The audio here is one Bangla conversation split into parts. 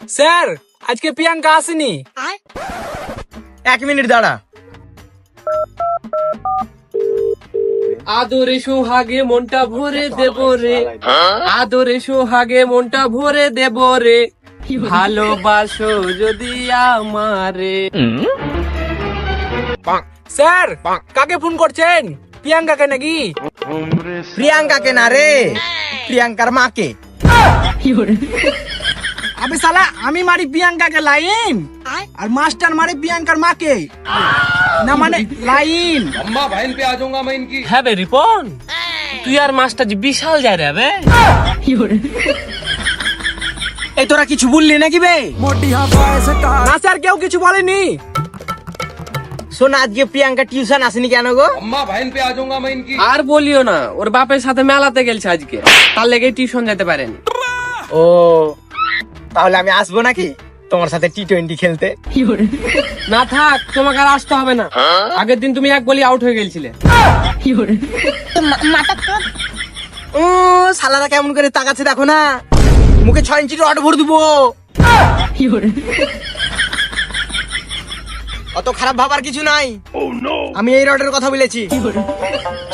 স্যার আজকে প্রিয়াঙ্কা আসেনি। 1 মিনিট দাঁড়া। আদরে সোহাগে মনটা ভরে দেব রে, আদরে সোহাগে মনটা ভরে দেব রে, ভালোবাসো যদি আমারে। স্যার কাকে ফোন করছেন? প্রিয়াঙ্কাকে নাকি? প্রিয়াঙ্কাকে না রে, প্রিয়াঙ্কার মাকে। আবে শালা আমি মারি প্রিয়াঙ্কাকে লাইন আর মাস্টার মারে প্রিয়াঙ্কার মাকে না, মানে লাইন। হ্যাঁ বে রিপন, তুই আর মাস্টার জি বিশাল যায় রে বে। এই তোরা কিছু বললি নাকি বে? না স্যার কেউ কিছু বলেনি। শোন, আজকে প্রিয়াঙ্কা টিউশন আসেনি কেন গো? আর বলিও না, ওর বাপের সাথে মেলাতে গেলছে আজকে, তার লেগে টিউশন যেতে পারেনি। ও তাহলে আমি আসবো নাকি তোমার সাথে টি20 খেলতে? না থাক, তোমাকে আর আসতে হবে না। আগের দিন তুমি এক বলি আউট হয়ে গেছিলে। ও শালারা কেমন করে তাকাচ্ছে দেখো না, মুখে 6 ইঞ্চি রড ভরে দেবো। অত খারাপ ভাবার কিছু নাই, আমি এই রডের কথা বলেছি।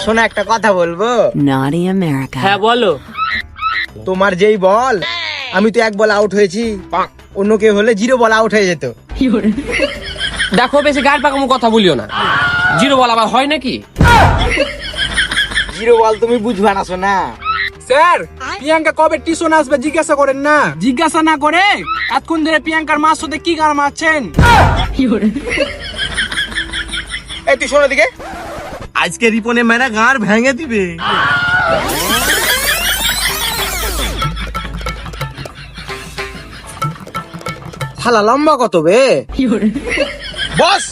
শোনা, একটা কথা বলবো? Naughty America. হ্যাঁ বলো। তোমার যেই বল, আমি তো 1 বল আউট হয়েছি, অন্য কেউ হলে 0 বল আউট হয়ে যেত। দেখো বেশি গাড় পাকামো কথা বলিও না, 0 বল আবার হয় নাকি? 0 বল তুমি বুঝবা না শোনা। স্যার প্রিয়াঙ্কা কবে টিউশন আসবে জিজ্ঞাসা করেন না। জিজ্ঞাসা না করে এতক্ষণ ধরে প্রিয়াঙ্কার মার সাথে কি গান মারছেন? এই তুই শোনো দিকে, আজকে রিপনে মেরা গাঁর ভেঙে দিবে। শালা লম্বা কত বে? বস,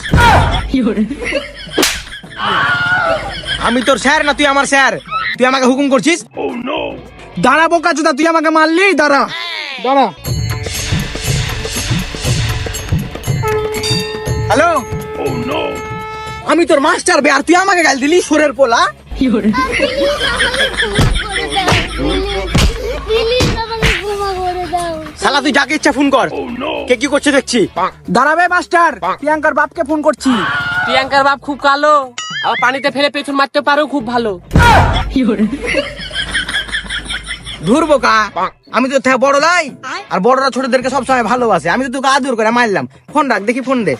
আমি তোর স্যার না তুই আমার স্যার? তুই আমাকে হুকুম করছিস? দাঁড়া বোকা চোদা, তুই আমাকে মারলি? দাঁড়া দাঁড়া। হ্যালো, আমি তোর মাস্টার বে, আর তুই আমাকে গাল দিলি সুরের পোলা। শালা তুই যাকে ইচ্ছা ফোন কর, কে কি করছে দেখছি। দাঁড়াবে মাস্টার, প্রিয়াঙ্কার বাপকে ফোন করছি। প্রিয়াঙ্কার বাপ খুব কালো, আবার পানিতে ফেলে পেছন মারতে পারো খুব ভালো। ধুর বোকা, আমি তো থেকে বড় লাই, আর বড়রা ছোটদেরকে সবসময় ভালোবাসে। আমি তো তোকে আদর করে মারলাম। ফোন রাখ দেখি, ফোন দে।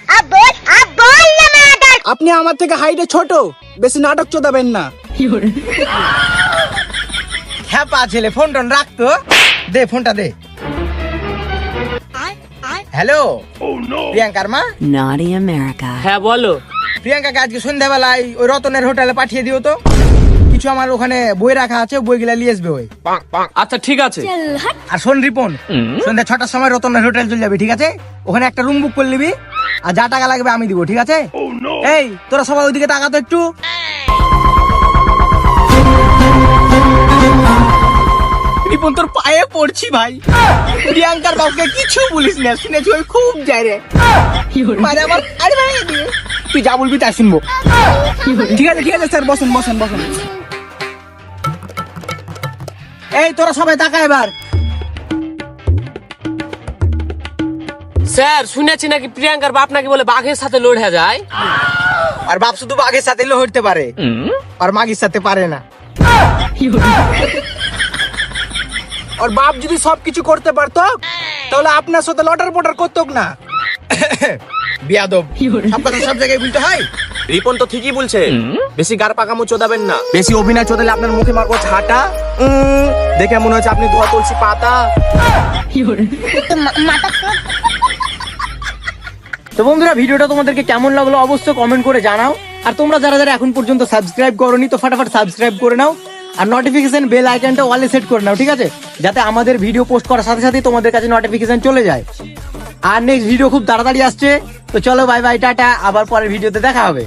আপনি আমার থেকে হাইটে ছোট, বেশি নাটক চোদাবেন না। হ্যাপা ছেলে, ফোন টোন রাখতো, দে ফোনটা দে। হ্যালো, প্রিয়াঙ্কার মা? Naughty America. হ্যাঁ বলো। প্রিয়াঙ্কাকে আজকে সন্ধ্যাবেলায় ওই রতনের হোটেলে পাঠিয়ে দিও তো। কিছু আমার ওখানে বই রাখা আছে, বইগুলা নিয়ে আসবে ওই। আচ্ছা ঠিক আছে। আর শোন রিপন, সন্ধ্যা 6টার সময় রতনের হোটেল চলে যাবি, ঠিক আছে? ওখানে একটা রুম বুক করে নিবি, আর যা টাকা লাগবে আমি দিব, ঠিক আছে? এই তোরা সবাই ওইদিকে তাকাতো একটু। রিপন তোর পায়ে পড়ছি ভাই, প্রিয়াঙ্কার বাবুকে কিছু বলিস না, শুনেছি ওই খুব যায় রে। মানে আমার আরে ভাই, তুই যা বলবি তাই শুনবো। ঠিক আছে ঠিক আছে স্যার, বসেন বসেন বসেন। এই তোরা সবাই তাকা এবার। স্যার শুনেছি নাকি প্রিয়াঙ্কার বাপ নাকি বলে বাঘের সাথে লড়ে যায়। আর বাপ শুধু বাঘের সাথে লড়তে পারে, আর মাগির সাথে পারে না। আর বাপ যদি সবকিছু করতে পারতো তাহলে আপনার সাথে লটার পটার করতো না। বিয়াদব, সব কথা সব জায়গায় বলতে হয়। রিপন তো ঠিকই বলছে, বেশি গার পাকামো চোদাবেন না। বেশি অভিনয় চোদালে আপনার মুখে মারবো ছাটা। দেখে মনে হচ্ছে আপনি ধোয়া তুলসী পাতা। তো বন্ধুরা, ভিডিওটা তোমাদেরকে কেমন লাগলো অবশ্যই কমেন্ট করে জানাও। আর তোমরা যারা যারা এখন পর্যন্ত সাবস্ক্রাইব করোনি, তো ফটাফট সাবস্ক্রাইব করে নাও, আর নোটিফিকেশন বেল আইকনটা অলে সেট করে নাও, ঠিক আছে? যাতে আমাদের ভিডিও পোস্ট করার সাথে সাথে তোমাদের কাছে নোটিফিকেশন চলে যায়। আর নেক্সট ভিডিও খুব তাড়াতাড়ি আসছে। তো চলো বাই বাই, টাটা, আবার পরের ভিডিওতে দেখা হবে।